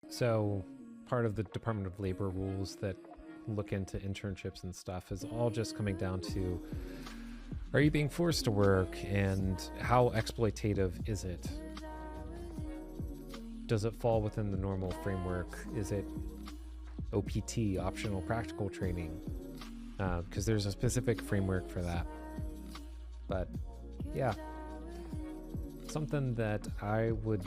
So part of the Department of Labor rules that look into internships and stuff is all just coming down to, are you being forced to work, and how exploitative is it? Does it fall within the normal framework? Is it OPT, optional practical training? Because there's a specific framework for that. But yeah, something that I would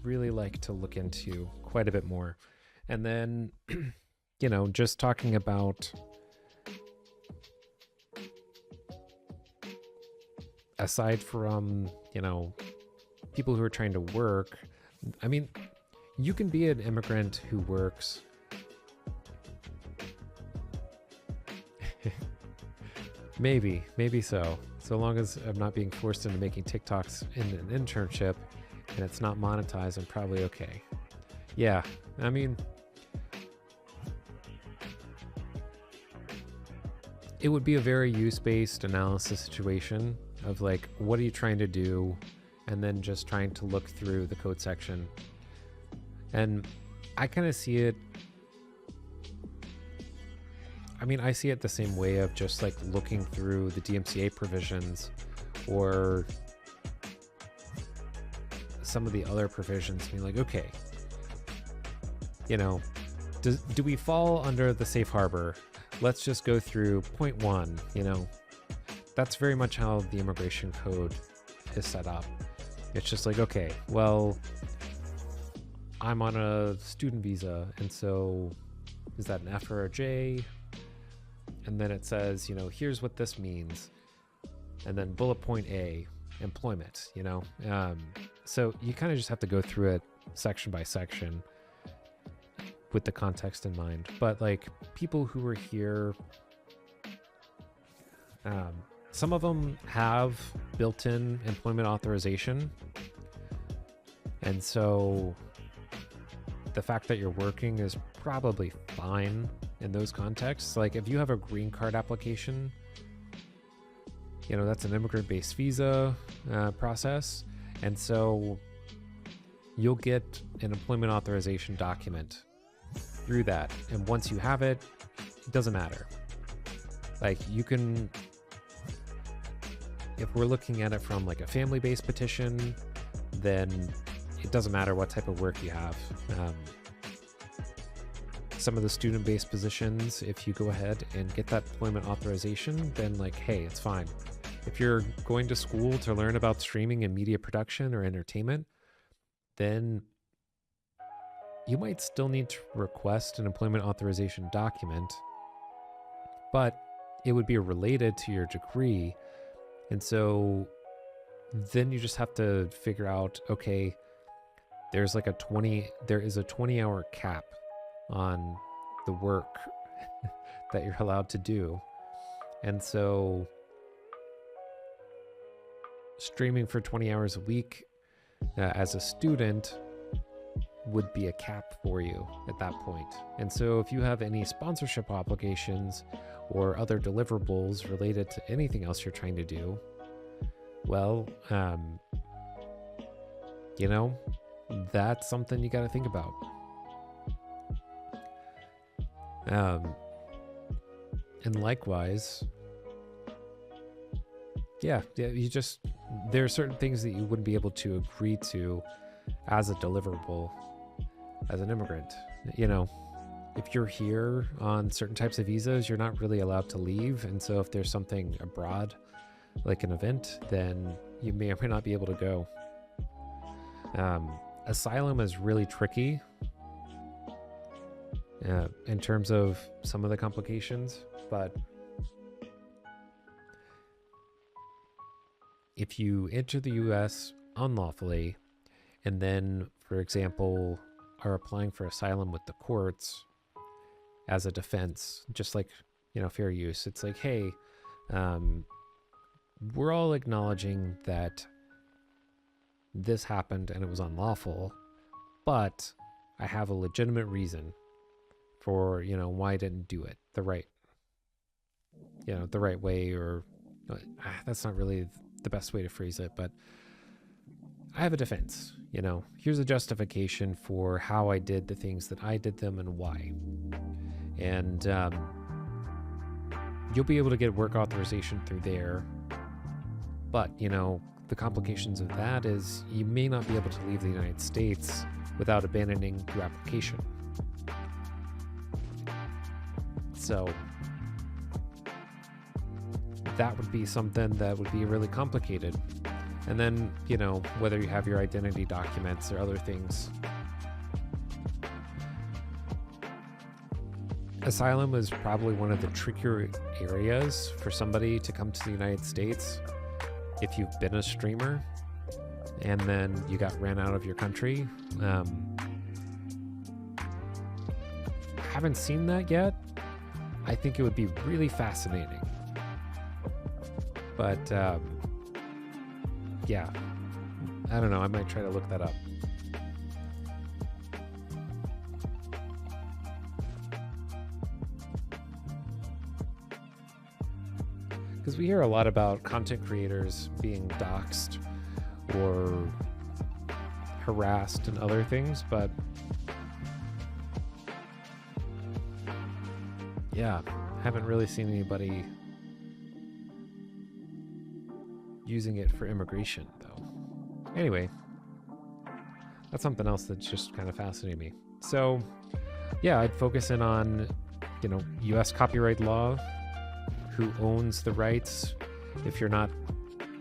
really like to look into quite a bit more. And then, just talking about aside from, people who are trying to work, I mean, you can be an immigrant who works maybe so long as I'm not being forced into making TikToks in an internship and it's not monetized, I'm probably okay. Yeah, I mean, it would be a very use-based analysis situation of like, what are you trying to do? And then just trying to look through the code section. And I kind of see it, I see it the same way of just like looking through the DMCA provisions or some of the other provisions, being like, okay, do we fall under the safe harbor? Let's just go through point one. That's very much how the immigration code is set up. It's just like, okay, well, I'm on a student visa, and so is that an F or a J? And then it says, here's what this means. And then bullet point A, employment, So you kind of just have to go through it section by section with the context in mind. But like people who are here, some of them have built-in employment authorization. And so the fact that you're working is probably fine in those contexts. Like if you have a green card application, that's an immigrant-based visa process. And so you'll get an employment authorization document through that. And once you have it, it doesn't matter. Like you can, if we're looking at it from like a family-based petition, then it doesn't matter what type of work you have. Some of the student-based positions, if you go ahead and get that employment authorization, then like, hey, it's fine. If you're going to school to learn about streaming and media production or entertainment, then you might still need to request an employment authorization document, but it would be related to your degree. And so then you just have to figure out, okay, there is a 20-hour cap on the work that you're allowed to do. And so streaming for 20 hours a week as a student would be a cap for you at that point. And so if you have any sponsorship obligations or other deliverables related to anything else you're trying to do, well, that's something you got to think about. And likewise, there are certain things that you wouldn't be able to agree to as a deliverable as an immigrant. If you're here on certain types of visas, you're not really allowed to leave. And so if there's something abroad, like an event, then you may or may not be able to go. Asylum is really tricky in terms of some of the complications, but if you enter the US unlawfully and then, for example, are applying for asylum with the courts as a defense, just like, fair use, it's like, hey, we're all acknowledging that this happened and it was unlawful, but I have a legitimate reason for, why I didn't do it the right way, or that's not really the best way to phrase it, but I have a defense. Here's a justification for how I did the things that I did them and why. And you'll be able to get work authorization through there. But, the complications of that is you may not be able to leave the United States without abandoning your application. So that would be something that would be really complicated. And then, whether you have your identity documents or other things. Asylum is probably one of the trickier areas for somebody to come to the United States if you've been a streamer and then you got ran out of your country. Haven't seen that yet. I think it would be really fascinating. But yeah, I don't know. I might try to look that up. Because we hear a lot about content creators being doxxed or harassed and other things, but yeah, haven't really seen anybody using it for immigration, though. Anyway, that's something else that's just kind of fascinating me. So, yeah, I'd focus in on, U.S. copyright law, who owns the rights. If you're not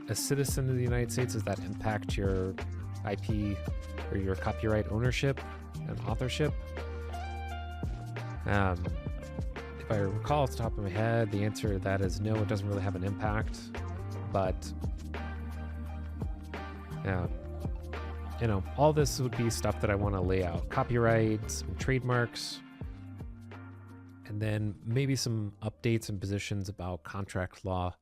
a citizen of the United States, does that impact your IP or your copyright ownership and authorship? If I recall off the top of my head, the answer to that is no, it doesn't really have an impact. But all this would be stuff that I want to lay out. Copyright, some trademarks, and then maybe some updates and positions about contract law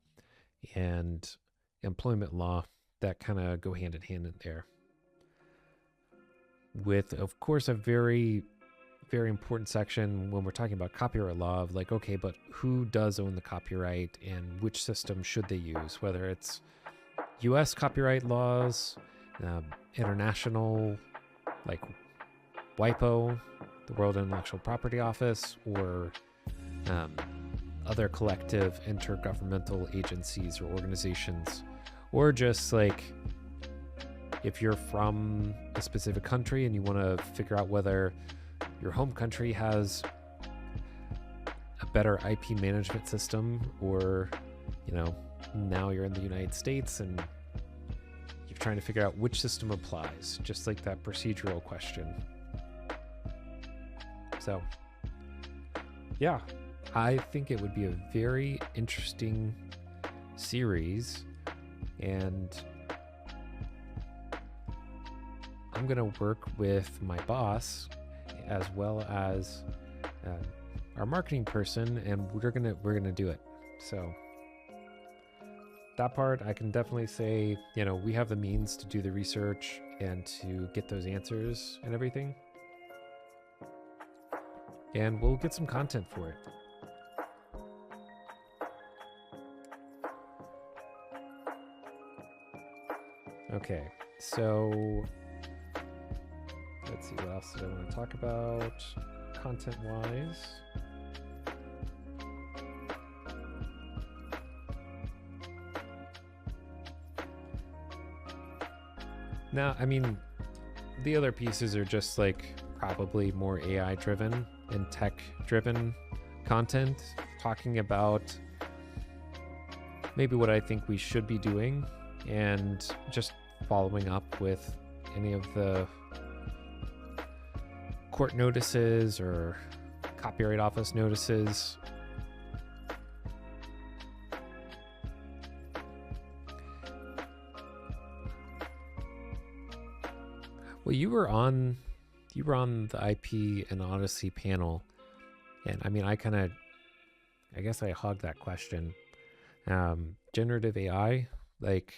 and employment law that kind of go hand in hand in there. With, of course, a very, very important section when we're talking about copyright law of like, okay, but who does own the copyright and which system should they use? Whether it's U.S. copyright laws, international, like WIPO, the World Intellectual Property Office, or other collective intergovernmental agencies or organizations, or just like if you're from a specific country and you want to figure out whether your home country has a better IP management system, or now you're in the United States and you're trying to figure out which system applies, just like that procedural question. So, yeah, I think it would be a very interesting series, and I'm going to work with my boss as well as our marketing person, and we're gonna do it. So that part, I can definitely say, we have the means to do the research and to get those answers and everything. And we'll get some content for it. Okay, so let's see, what else did I want to talk about content-wise? Now, I mean, the other pieces are just like probably more AI driven and tech driven content, talking about maybe what I think we should be doing and just following up with any of the court notices or Copyright Office notices. Well, you were on the IP and Odyssey panel, and I mean, I guess I hogged that question. Generative AI, like,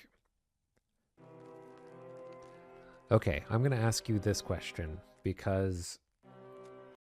okay, I'm going to ask you this question because